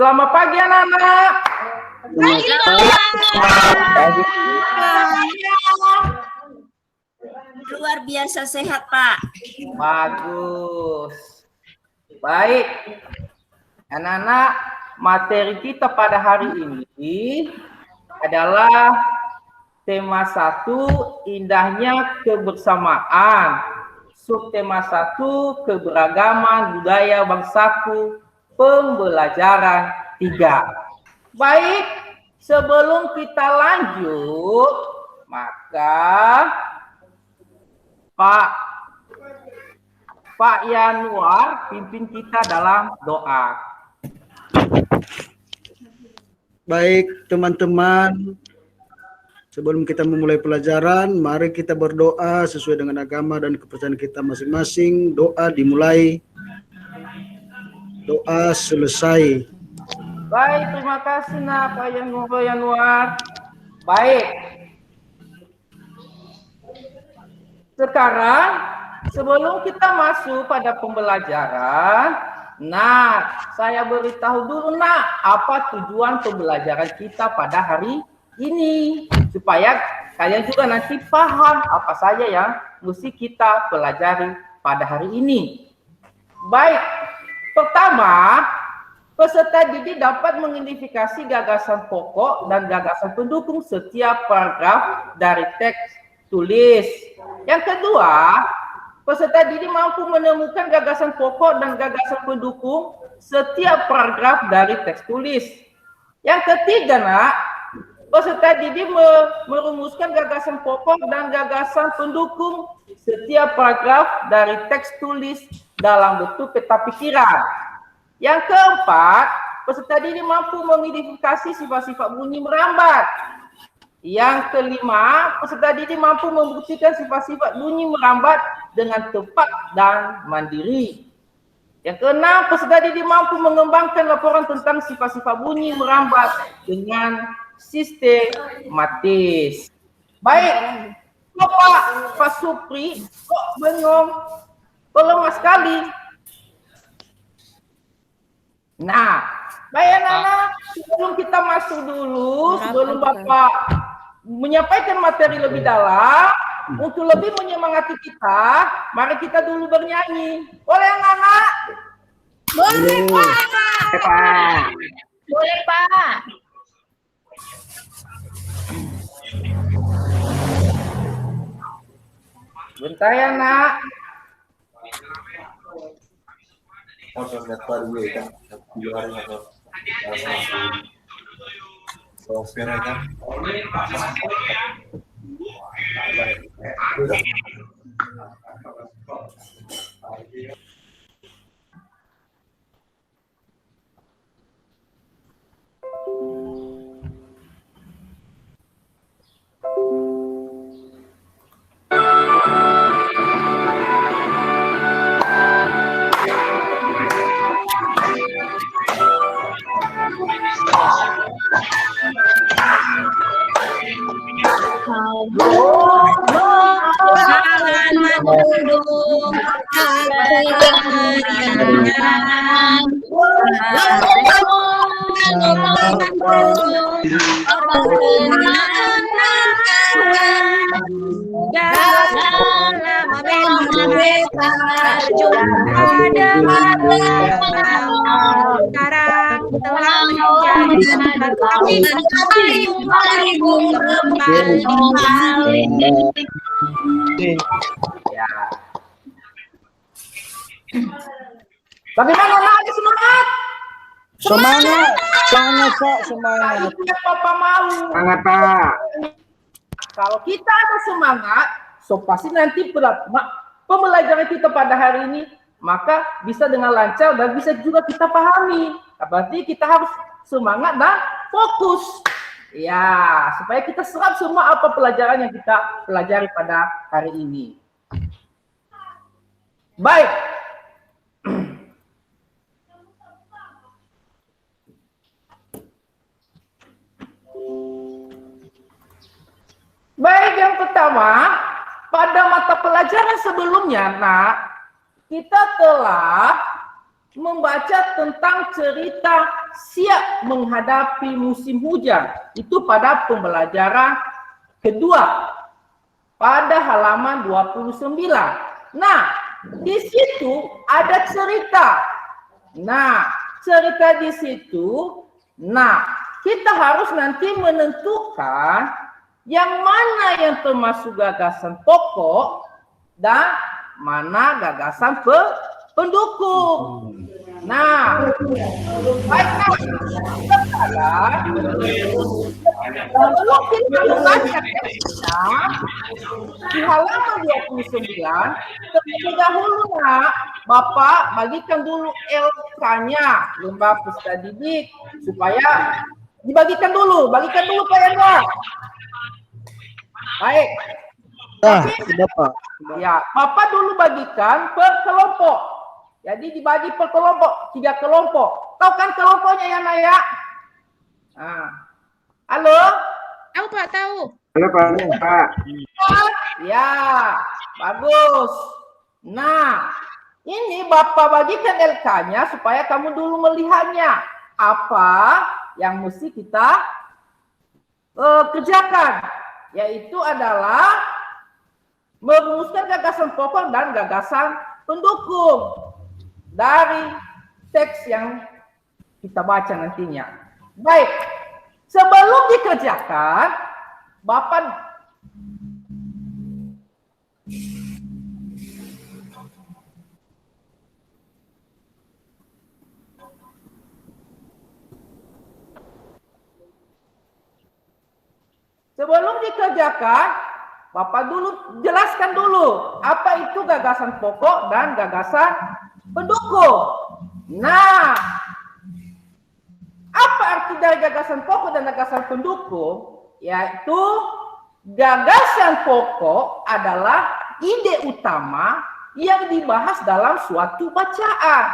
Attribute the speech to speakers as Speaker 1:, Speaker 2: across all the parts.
Speaker 1: Selamat pagi anak-anak.
Speaker 2: Pagi, luar biasa sehat, Pak.
Speaker 1: Bagus. Baik. Anak-anak, materi kita pada hari ini adalah tema 1, indahnya kebersamaan. Subtema 1, keberagaman budaya bangsaku, pembelajaran 3. Baik, sebelum kita lanjut, maka Pak Yanuar pimpin kita dalam doa.
Speaker 3: Baik, teman-teman, sebelum kita memulai pelajaran, mari kita berdoa sesuai dengan agama dan kepercayaan kita masing-masing. Doa dimulai, doa selesai.
Speaker 1: Baik, terima kasih Pak Yanuar. Baik. Sekarang, sebelum kita masuk pada pembelajaran, saya beritahu dulu apa tujuan pembelajaran kita pada hari ini, supaya kalian juga nanti paham apa saja yang mesti kita pelajari pada hari ini. Baik, pertama, peserta didik dapat mengidentifikasi gagasan pokok dan gagasan pendukung setiap paragraf dari teks tulis. Yang kedua, peserta didik mampu menemukan gagasan pokok dan gagasan pendukung setiap paragraf dari teks tulis. Yang ketiga, peserta didik merumuskan gagasan pokok dan gagasan pendukung setiap paragraf dari teks tulis dalam bentuk peta pikiran. Yang keempat, peserta didik mampu mengidentifikasi sifat-sifat bunyi merambat. Yang kelima, peserta didik mampu membuktikan sifat-sifat bunyi merambat dengan tepat dan mandiri. Yang keenam, peserta didik mampu mengembangkan laporan tentang sifat-sifat bunyi merambat dengan sistematis. Baik, Pak Supri, kok bengong? Kok lemah sekali? Baik anak-anak, sebelum kita masuk dulu, sebelum Bapak menyampaikan materi lebih dalam, untuk lebih menyemangati kita, mari kita dulu bernyanyi. Boleh anak-anak?
Speaker 2: Boleh, Pak. Boleh, Pak.
Speaker 1: Bentar ya, Nak.
Speaker 2: Jangan mendung sekarang telah menjadi
Speaker 1: Bagaimana anak semangat?
Speaker 3: Semangat, Pak, semangat.
Speaker 1: Papa mau.
Speaker 3: Semangat, Pak.
Speaker 1: Kalau kita ada semangat, pasti nanti pembelajaran kita pada hari ini maka bisa dengan lancar dan bisa juga kita pahami. Berarti kita harus semangat dan fokus. Ya, supaya kita serap semua apa pelajaran yang kita pelajari pada hari ini. Baik. Baik, yang pertama, pada mata pelajaran sebelumnya, kita telah membaca tentang cerita siap menghadapi musim hujan. Itu pada pembelajaran kedua pada halaman 29. Nah, di situ ada cerita. Nah, cerita di situ, nah, kita harus nanti menentukan yang mana yang termasuk gagasan pokok dan mana gagasan pendukung. Nah, baiklah, sekarang sebelum kita membaca teksnya di halaman 29, terlebih dahulu nak, Bapak bagikan dulu LK-nya, lembar pustaka didik, supaya dibagikan dulu, bagikan dulu Pak Yandra. Baik.
Speaker 3: Sudah Pak.
Speaker 1: Ya, Bapak dulu bagikan per kelompok. Jadi dibagi per kelompok, 3 kelompok. Tahu kan kelompoknya ya Naya? Nah. Halo?
Speaker 2: Tahu Pak, tahu.
Speaker 4: Halo Pak.
Speaker 1: Ya, bagus. Nah, ini Bapak bagikan LK-nya supaya kamu dulu melihatnya. Apa yang mesti kita kerjakan. Yaitu adalah merumuskan gagasan pokok dan gagasan pendukung dari teks yang kita baca nantinya. Baik, sebelum dikerjakan, Bapak Bapak dulu jelaskan dulu apa itu gagasan pokok dan gagasan pendukung. Nah, apa arti dari gagasan pokok dan gagasan pendukung? Yaitu gagasan pokok adalah ide utama yang dibahas dalam suatu bacaan,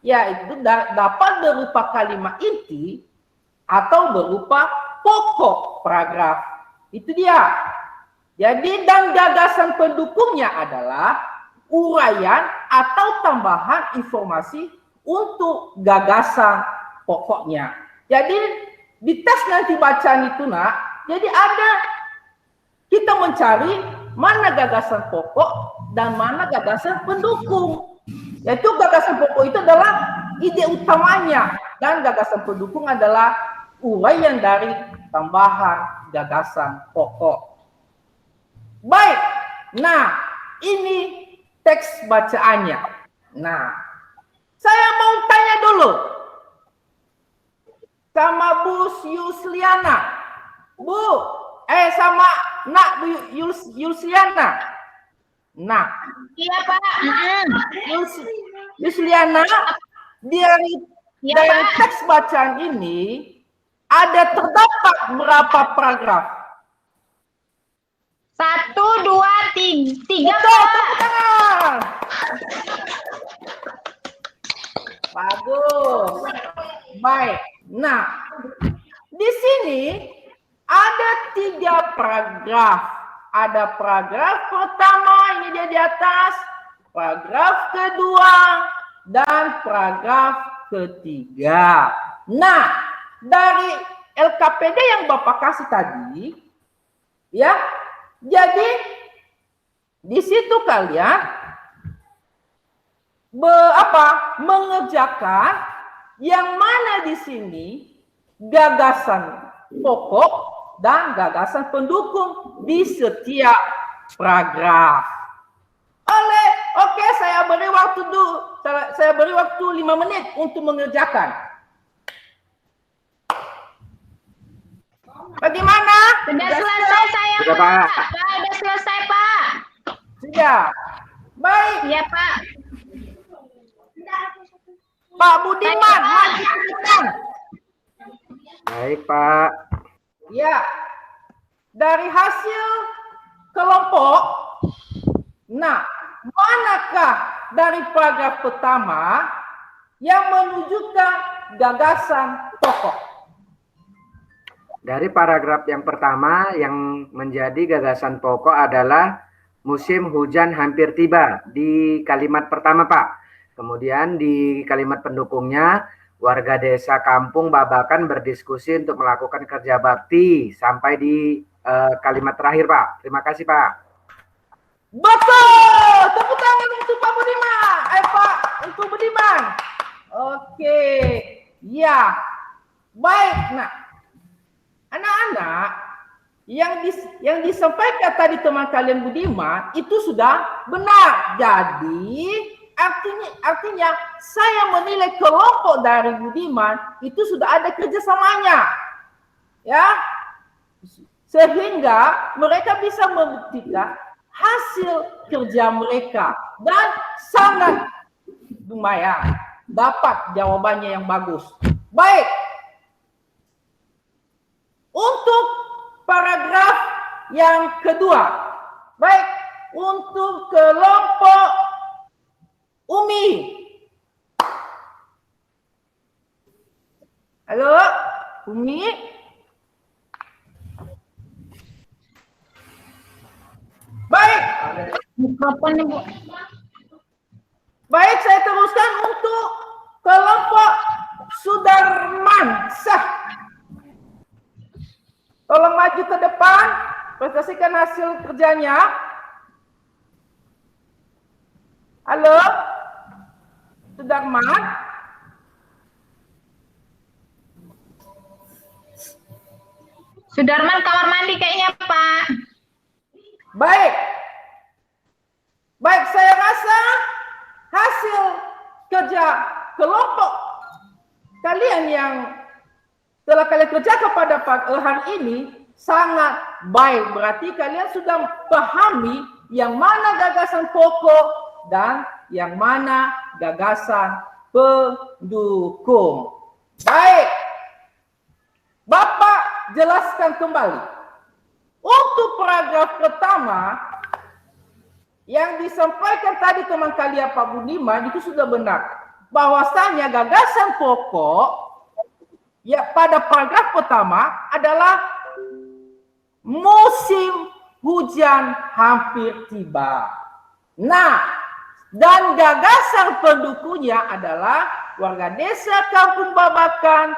Speaker 1: yaitu dapat berupa kalimat inti atau berupa pokok paragraf. Itu dia. Jadi dan gagasan pendukungnya adalah uraian atau tambahan informasi untuk gagasan pokoknya. Jadi di tes nanti bacaan itu nak, jadi ada kita mencari mana gagasan pokok dan mana gagasan pendukung. Yaitu gagasan pokok itu adalah ide utamanya dan gagasan pendukung adalah uraian dari tambahan gagasan pokok. Baik, nah ini teks bacaannya. Nah, saya mau tanya dulu sama Bu Yusliana. Sama Nak Bu Yusliana. Nah,
Speaker 2: Iya Pak.
Speaker 1: Yusliana, dari teks bacaan ini ada terdapat berapa paragraf?
Speaker 2: 1, 2, 3
Speaker 1: Betul,
Speaker 2: Pak.
Speaker 1: tepuk tangan. Bagus. Baik. Nah, di sini ada 3 paragraf. Ada paragraf pertama, ini dia di atas. Paragraf kedua dan paragraf ketiga. Nah, dari LKPD yang Bapak kasih tadi, ya, jadi di situ kalian mengerjakan yang mana di sini gagasan pokok dan gagasan pendukung di setiap paragraf. Oke, saya beri waktu 5 menit untuk mengerjakan. Bagaimana?
Speaker 2: Sudah selesai saya
Speaker 4: Sudah, Pak.
Speaker 2: Sudah selesai Pak.
Speaker 1: Sudah. Baik,
Speaker 2: Iya Pak.
Speaker 1: Pak Budiman, lanjutkan.
Speaker 4: Baik Pak.
Speaker 1: Ya, dari hasil kelompok, nah, manakah dari paragraf pertama yang menunjukkan gagasan pokok?
Speaker 4: Dari paragraf yang pertama yang menjadi gagasan pokok adalah musim hujan hampir tiba di kalimat pertama Pak. Kemudian di kalimat pendukungnya warga desa Kampung Babakan berdiskusi untuk melakukan kerja bakti. Sampai di kalimat terakhir, Pak. Terima kasih, Pak.
Speaker 1: Betul. Tepuk tangan untuk Pak Budiman. Pak, untuk Budiman. Oke. Ya. Baik. Nah, anak-anak yang disampaikan tadi teman kalian Budiman itu sudah benar. Jadi artinya saya menilai kelompok dari Budiman itu sudah ada kerjasamanya, ya, sehingga mereka bisa membuktikan hasil kerja mereka dan sangat lumayan dapat jawabannya yang bagus. Baik, untuk paragraf yang kedua, baik, untuk kelompok Umi. Halo, Umi. Baik.
Speaker 2: Mikrofonnya, Bu.
Speaker 1: Baik, saya teruskan untuk kelompok Sudarman Sah. Tolong maju ke depan, presentasikan hasil kerjanya. Halo, Sudarman.
Speaker 2: Sudarman kamar mandi kayaknya, Pak.
Speaker 1: Baik. Baik, saya rasa hasil kerja kelompok kalian yang telah kalian kerjakan pada hari ini sangat baik. Berarti kalian sudah pahami yang mana gagasan pokok dan yang mana gagasan pendukung. Baik. Bapak jelaskan kembali. Untuk paragraf pertama yang disampaikan tadi teman kalian Pak Budiman itu sudah benar. Bahwasanya gagasan pokok ya pada paragraf pertama adalah musim hujan hampir tiba. Nah, dan gagasan pendukungnya adalah warga desa Kampung Babakan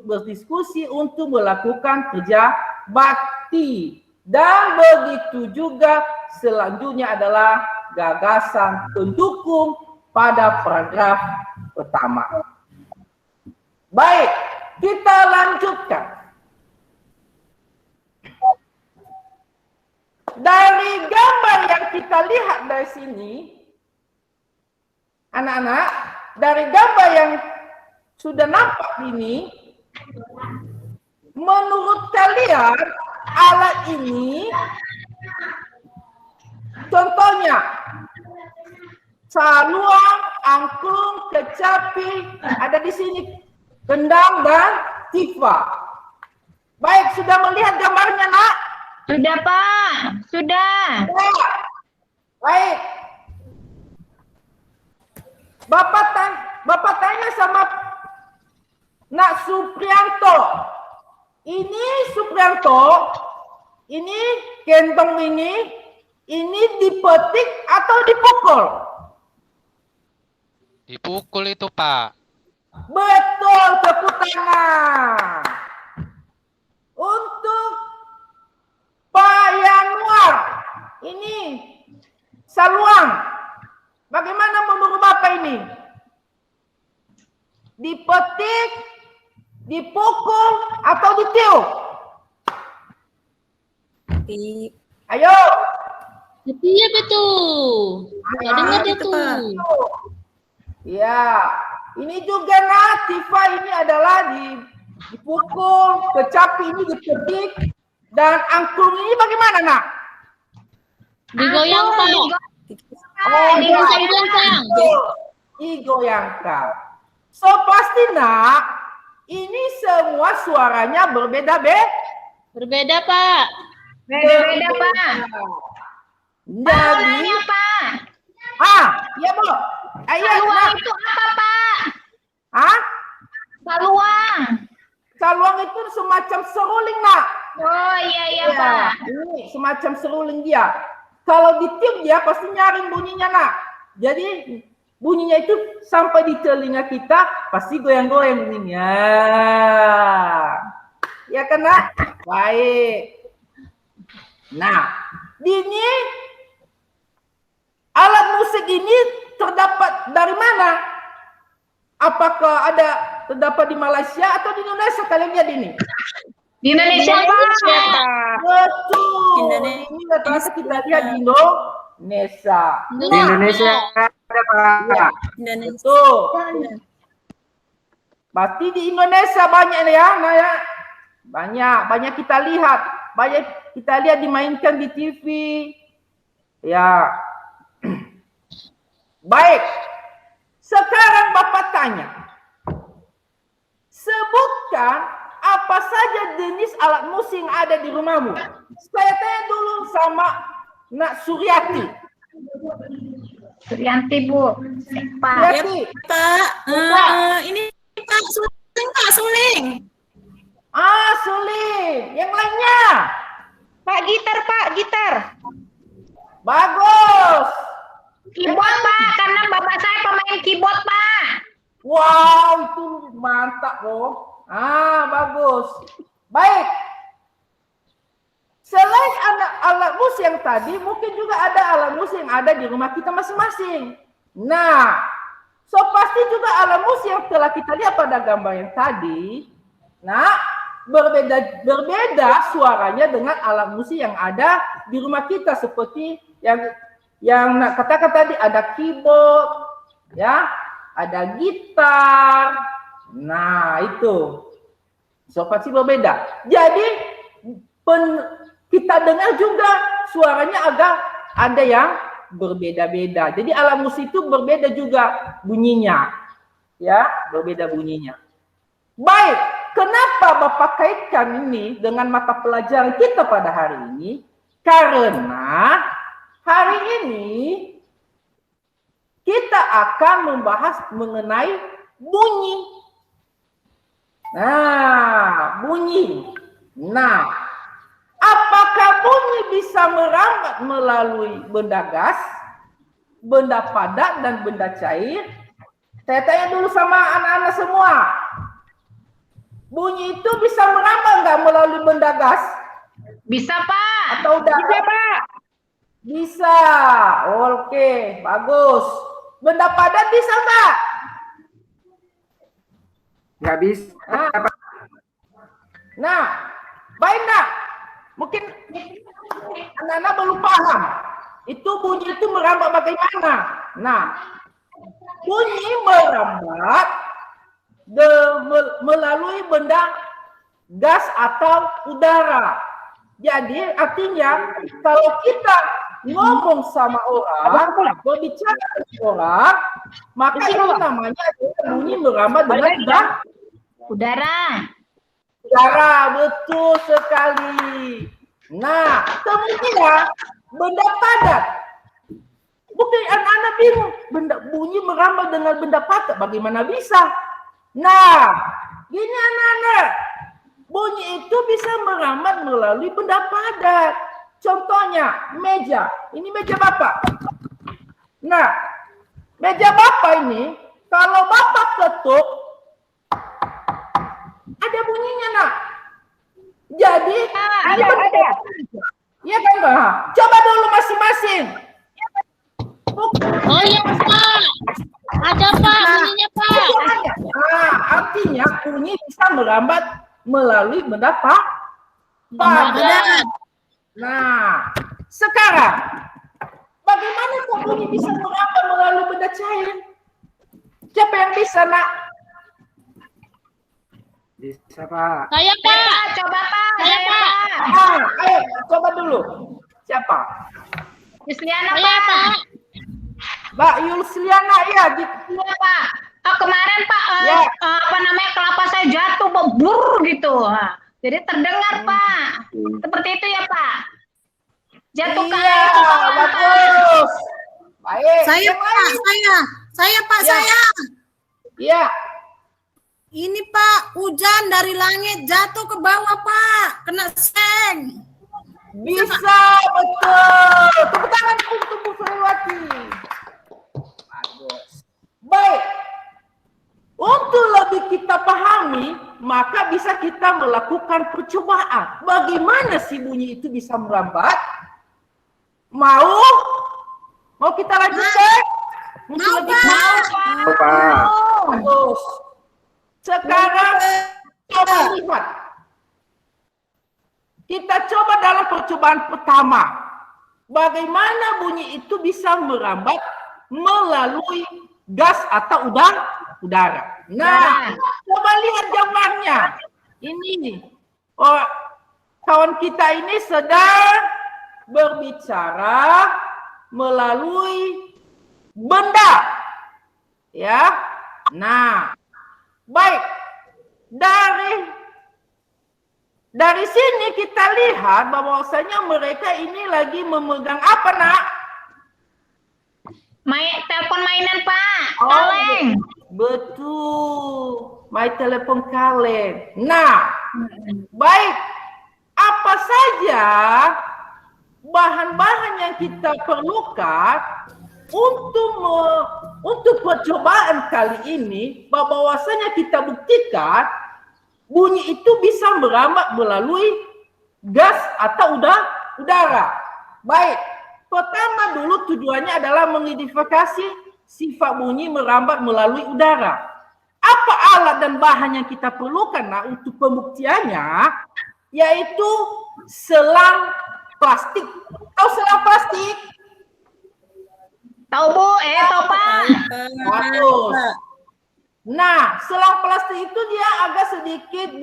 Speaker 1: berdiskusi untuk melakukan kerja bakti. Dan begitu juga selanjutnya adalah gagasan pendukung pada paragraf pertama. Baik, kita lanjutkan. Dari gambar yang kita lihat dari sini, anak-anak, dari gambar yang sudah nampak ini, menurut kalian alat ini, contohnya saluang, angklung, kecapi, ada di sini kendang dan tifa. Baik, sudah melihat gambarnya, Nak?
Speaker 2: Sudah, Pak. Sudah.
Speaker 1: Ya. Baik. Bapak tanya sama Nak Suprianto. Ini Suprianto, ini kentong ini dipetik atau dipukul?
Speaker 5: Dipukul itu, Pak.
Speaker 1: Betul, tepuk tangan. Untuk Pak Yanuar, ini saluang. Bagaimana menurut Bapak ini? Dipetik, dipukul, atau ditiup? Ayo.
Speaker 6: Iya betul. Nggak dengar dia tuh.
Speaker 1: Ya, ini juga Tifa ini adalah dipukul, kecapi ini dipetik, dan angklung ini bagaimana, Nak?
Speaker 6: Digoyang, Pak.
Speaker 1: Oh,
Speaker 6: digoyang.
Speaker 1: Digoyangkan. So pasti, Nak, ini semua suaranya berbeda,
Speaker 6: Berbeda, Pak.
Speaker 2: Beda-beda, Pak.
Speaker 1: Jadi,
Speaker 2: Pak.
Speaker 1: ya, Bu. Ayo,
Speaker 2: Saluang
Speaker 1: Nak.
Speaker 2: itu apa, Pak? Saluang.
Speaker 1: Saluang itu semacam seruling, Nak.
Speaker 2: Oh, iya, Pak.
Speaker 1: Ini semacam seruling dia. Kalau ditiup dia pasti nyaring bunyinya, Nak. Jadi bunyinya itu sampai di telinga kita pasti goyang-goyang bunyinya. Ya kan, Nak? Baik. Nah, ini alat musik ini terdapat dari mana? Apakah terdapat di Malaysia atau di Indonesia? Kalian lihat ini.
Speaker 2: Di Indonesia, Pak.
Speaker 1: Betul. Ini rata-rata kita lihat di Indonesia.
Speaker 4: Di Indonesia ada Pak.
Speaker 1: Betul. Pasti di Indonesia banyak ya, Nah ya. Banyak kita lihat. Banyak kita lihat dimainkan di TV. Ya. Baik. Sekarang Bapak tanya. Sebutkan apa saja jenis alat musik yang ada di rumahmu. Saya tanya dulu sama Nak Suryati.
Speaker 2: Suryanti, Bu. Pak.
Speaker 1: Suryati.
Speaker 7: Pak, ini Pak Suling.
Speaker 1: Suling. Yang lainnya.
Speaker 2: Pak, gitar.
Speaker 1: Bagus.
Speaker 2: Keyboard, Pak. Karena bapak saya pemain keyboard, Pak.
Speaker 1: Wow, itu mantap loh. Bagus. Baik. Selain alat musik yang tadi, mungkin juga ada alat musik yang ada di rumah kita masing-masing. Nah, pasti juga alat musik yang telah kita lihat pada gambar yang tadi. Nah, berbeda suaranya dengan alat musik yang ada di rumah kita, seperti yang nak katakan tadi, ada keyboard, ya, ada gitar. Nah, itu. Pasti berbeda. Jadi kita dengar juga suaranya agak ada yang berbeda-beda. Jadi alat musik itu berbeda juga bunyinya. Ya, berbeda bunyinya. Baik, kenapa Bapak kaitkan ini dengan mata pelajaran kita pada hari ini? Karena hari ini kita akan membahas mengenai bunyi. Nah, bunyi. Nah, apakah bunyi bisa merambat melalui benda gas, benda padat, dan benda cair? Saya tanya dulu sama anak-anak semua. Bunyi itu bisa merambat nggak melalui benda gas?
Speaker 2: Bisa, Pak.
Speaker 1: Atau udara?
Speaker 2: Bisa, Pak.
Speaker 1: Bisa. Oke, bagus. Benda padat bisa nggak?
Speaker 4: Nggak bisa.
Speaker 1: Nah, baik nak. Mungkin anak-anak belum paham. Itu bunyi itu merambat bagaimana? Nah, bunyi merambat melalui benda gas atau udara. Jadi artinya kalau kita ngomong sama orang, berbicara dengan orang, maka itu namanya bunyi merambat dengan
Speaker 2: Udara.
Speaker 1: udara. Betul sekali. Nah, kemudian benda padat. Mungkin anak-anak bingung, bunyi merambat dengan benda padat, bagaimana bisa? Nah, gini anak-anak, bunyi itu bisa merambat melalui benda padat. Contohnya, meja. Ini meja Bapak. Nah, meja Bapak ini, kalau Bapak ketuk, ada bunyinya, nak. Jadi, ini ada. Iya kan, Pak? Coba dulu masing-masing.
Speaker 6: Oh iya Pak. Ada Pak, bunyinya Pak.
Speaker 1: Artinya bunyi bisa merambat melalui benda padat. Nah, sekarang bagaimana kok bunyi bisa merambat melalui benda cair? Siapa yang bisa, nak?
Speaker 4: Bisa Pak.
Speaker 6: Saya Pak.
Speaker 2: Coba, Pak.
Speaker 6: Saya Pak.
Speaker 1: Ayo, coba dulu. Siapa?
Speaker 2: Yusliana,
Speaker 6: Saya
Speaker 2: Pak.
Speaker 6: Pak.
Speaker 1: Mbak Yulsliana, iya.
Speaker 2: Iya, Pak. Kemarin Pak,
Speaker 1: Ya.
Speaker 2: apa namanya, kelapa saya jatuh, bur gitu. Jadi terdengar, Pak. Seperti itu ya, Pak. Jatuh ke air.
Speaker 1: Iya, bagus. Baik.
Speaker 7: Saya
Speaker 1: Yang
Speaker 7: Pak,
Speaker 1: lain?
Speaker 7: Pak,
Speaker 1: Ya.
Speaker 7: saya.
Speaker 1: Iya.
Speaker 7: Ini Pak, hujan dari langit jatuh ke bawah Pak, kena seng.
Speaker 1: Bisa, betul. Tepuk tangan untuk Bu Suryati. Bagus. Baik. Untuk lebih kita pahami, maka bisa kita melakukan percobaan. Bagaimana sih bunyi itu bisa merambat? Mau kita lanjutkan? Mungkin
Speaker 7: Mau,
Speaker 1: lebih
Speaker 7: Pak.
Speaker 4: Pak.
Speaker 1: bagus. Sekarang coba lihat. Kita coba dalam percobaan pertama. Bagaimana bunyi itu bisa merambat melalui gas atau udara. Nah, coba lihat gambarnya. Ini, kawan kita ini sedang berbicara melalui benda, ya. Nah, baik. Dari sini kita lihat bahwasanya mereka ini lagi memegang apa, Nak?
Speaker 2: Telepon mainan, Pak.
Speaker 1: Oh,
Speaker 2: Kaleng.
Speaker 1: betul. My telepon kaleng. Nah, baik. Apa saja bahan-bahan yang kita perlukan untuk percobaan kali ini, bahwasanya kita buktikan bunyi itu bisa merambat melalui gas atau udara. Baik. Pertama dulu tujuannya adalah mengidentifikasi sifat bunyi merambat melalui udara. Apa alat dan bahan yang kita perlukan untuk pembuktiannya? Yaitu selang plastik. Tahu selang plastik?
Speaker 2: Tahu, Bu? Tahu, Pak.
Speaker 1: Bagus. Nah, selang plastik itu dia agak sedikit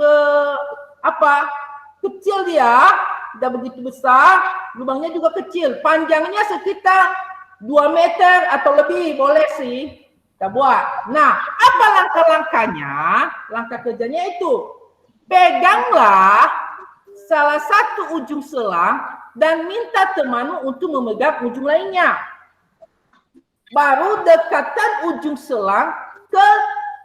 Speaker 1: kecil dia. Tidak begitu besar, lubangnya juga kecil. Panjangnya sekitar 2 meter atau lebih, boleh sih kita buat. Nah, apa langkah-langkahnya? Langkah kerjanya itu, peganglah salah satu ujung selang dan minta temanmu untuk memegang ujung lainnya. Baru dekatkan ujung selang ke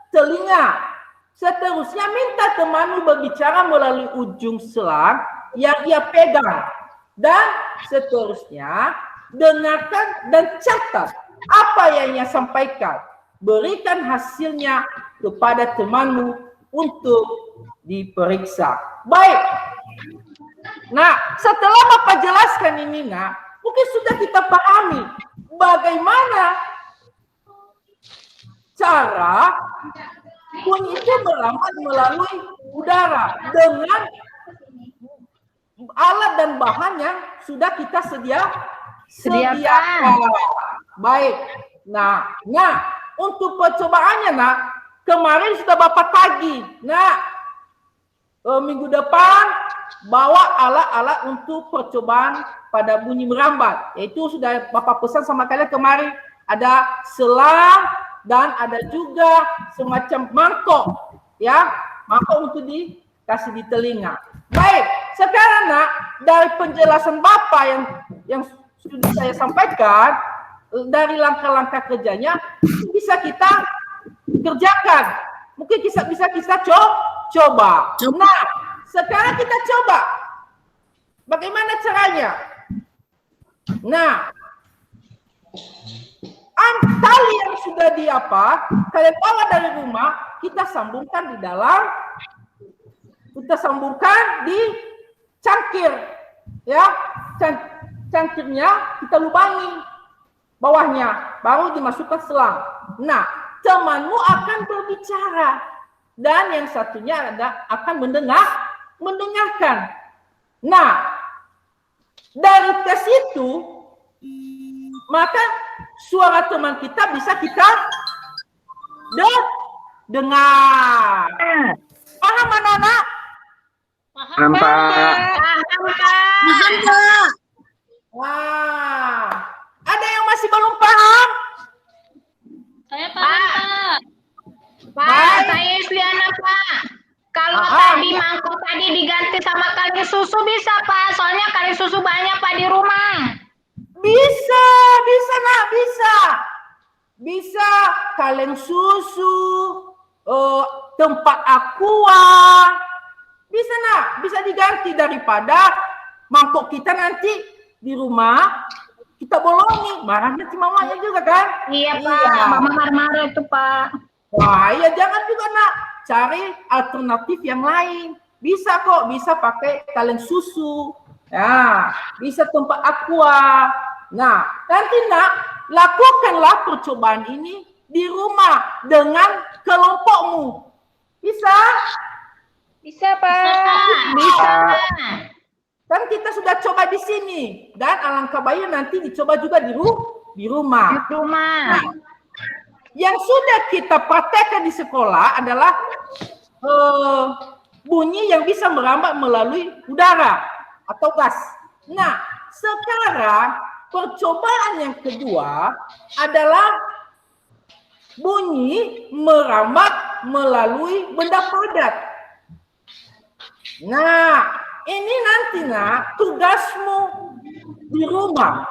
Speaker 1: telinga. Seterusnya minta temanmu berbicara melalui ujung selang yang ia pegang. Dan seterusnya dengarkan dan catat apa yang ia sampaikan. Berikan hasilnya kepada temanmu untuk diperiksa. Baik. Nah, setelah Bapak jelaskan ini, mungkin sudah kita pahami bagaimana cara bunyi itu merambat melalui udara dengan alat dan bahan yang sudah kita sediakan. Baik. Nah, untuk percobaannya, kemarin sudah Bapak tagih. Minggu depan bawa alat-alat untuk percobaan pada bunyi merambat. Yaitu sudah Bapak pesan sama kalian kemarin. Ada selang dan ada juga semacam mangkok. Ya, mangkok untuk dikasih di telinga. Baik, sekarang dari penjelasan Bapak yang sudah saya sampaikan, dari langkah-langkah kerjanya bisa kita kerjakan. Mungkin bisa kita coba. Nah, sekarang kita coba. Bagaimana caranya? Nah, tali yang sudah kalian bawa dari rumah, kita sambungkan di cangkir, ya. Cangkirnya kita lubangi bawahnya, baru dimasukkan selang. Nah, temanmu akan berbicara dan yang satunya akan mendengarkan. Nah, dari tes itu maka suara teman kita bisa kita dengar. Paham, anak-anak?
Speaker 4: Paham, Pak.
Speaker 1: Wah, ada yang masih belum paham?
Speaker 6: Saya paham, Pak.
Speaker 2: Pak, saya Isliana, Pak. Kalau tadi mangkok tadi diganti sama kaleng susu bisa, Pak. Soalnya kaleng susu banyak, Pak, di rumah.
Speaker 1: Bisa, bisa. Bisa kaleng susu, tempat aqua. Bisa diganti daripada mangkok kita nanti di rumah kita bolongi, marahnya si mamanya juga kan?
Speaker 2: Iya Pak, mama marah-marah itu Pak.
Speaker 1: Wah, iya jangan juga nak cari alternatif yang lain. Bisa kok, bisa pakai kaleng susu. Ya, bisa tempat aqua. Nah, nanti nak lakukanlah percobaan ini di rumah dengan kelompokmu. Bisa?
Speaker 2: Bisa Pak. Bisa Pak.
Speaker 1: Kan kita sudah coba di sini dan alangkah baiknya nanti dicoba juga di rumah.
Speaker 2: Di rumah.
Speaker 1: Nah, yang sudah kita praktekkan di sekolah adalah bunyi yang bisa merambat melalui udara atau gas. Nah, sekarang percobaan yang kedua adalah bunyi merambat melalui benda padat. Nah, ini nanti nak tugasmu di rumah.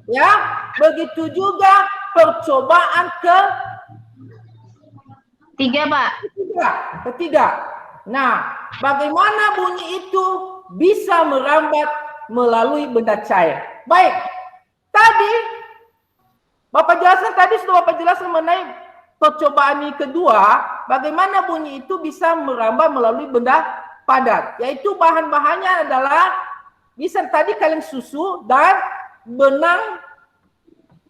Speaker 1: Ya, begitu juga percobaan ketiga. Nah, bagaimana bunyi itu bisa merambat melalui benda cair? Baik, tadi Bapak jelaskan mengenai percobaan yang kedua, bagaimana bunyi itu bisa merambat melalui benda padat, yaitu bahan-bahannya adalah bisa tadi kaleng susu dan benang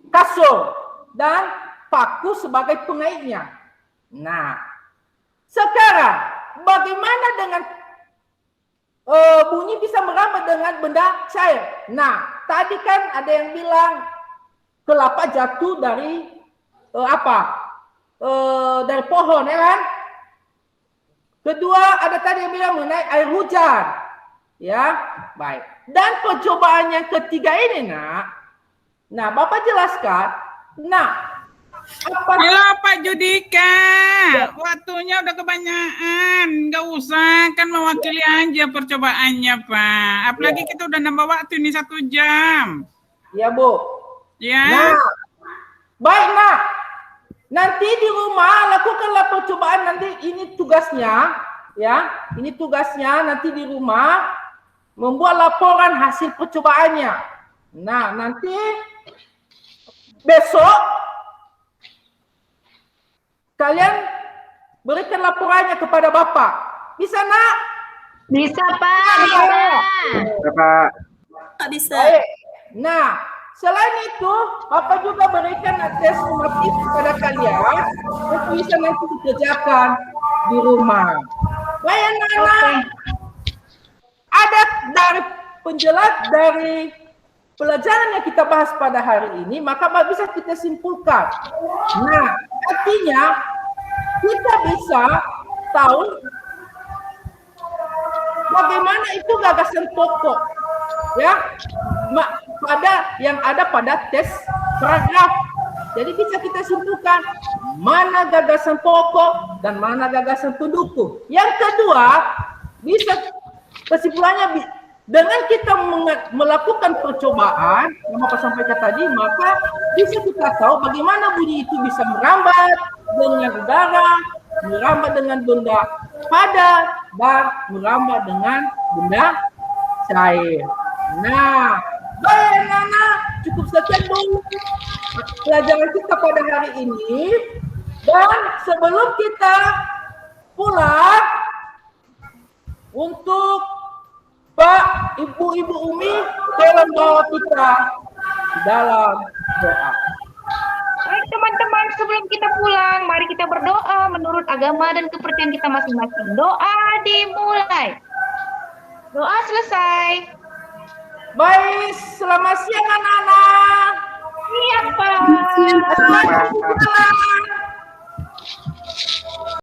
Speaker 1: kasur dan paku sebagai pengaitnya. Nah, sekarang bagaimana dengan bunyi bisa merambat dengan benda cair? Nah, tadi kan ada yang bilang kelapa jatuh dari dari pohon, ya kan? Kedua, ada tadi yang bilang mengenai air hujan. Ya, baik. Dan percobaan yang ketiga ini, nak. Nah, Bapak jelaskan. Nah,
Speaker 8: halo Pak Judika, waktunya udah kebanyakan. Nggak usah, kan mewakili aja percobaannya, Pak. Apalagi kita udah nambah waktu ini 1 jam.
Speaker 1: Ya, Bu.
Speaker 8: Ya.
Speaker 1: Nah, baik, nak. Nanti di rumah lakukanlah percobaan nanti, ini tugasnya, ya. Ini tugasnya nanti di rumah membuat laporan hasil percobaannya. Nah, nanti besok kalian berikan laporannya kepada Bapak. Bisa, nak?
Speaker 2: Bisa Pak, bisa.
Speaker 4: Bapak.
Speaker 7: Bisa.
Speaker 1: Baik. Nah, selain itu, Bapak juga berikan tes sumatif kepada kalian untuk bisa nanti dikerjakan di rumah. Baik, anak-anak. Ada dari dari pelajaran yang kita bahas pada hari ini, maka bisa kita simpulkan. Nah, artinya kita bisa tahu bagaimana itu gagasan pokok, ya, pada yang ada pada tes paragraf. Jadi bisa kita simpulkan mana gagasan pokok dan mana gagasan pendukung. Yang kedua, bisa kesimpulannya dengan kita melakukan percobaan yang Bapak sampaikan tadi, maka bisa kita tahu bagaimana bunyi itu bisa merambat dengan udara, merambat dengan benda padat, dan merambat dengan benda cair. Nah, baik anak-anak, cukup sekian dulu pelajaran kita pada hari ini. Dan sebelum kita pulang, untuk Pak, Ibu Umi, tolong bawa kita dalam doa.
Speaker 2: Baik teman-teman, sebelum kita pulang, mari kita berdoa menurut agama dan kepercayaan kita masing-masing. Doa dimulai. Doa selesai.
Speaker 1: Baik, selamat siang anak-anak.
Speaker 2: Iya Pak.
Speaker 1: Selamat siang.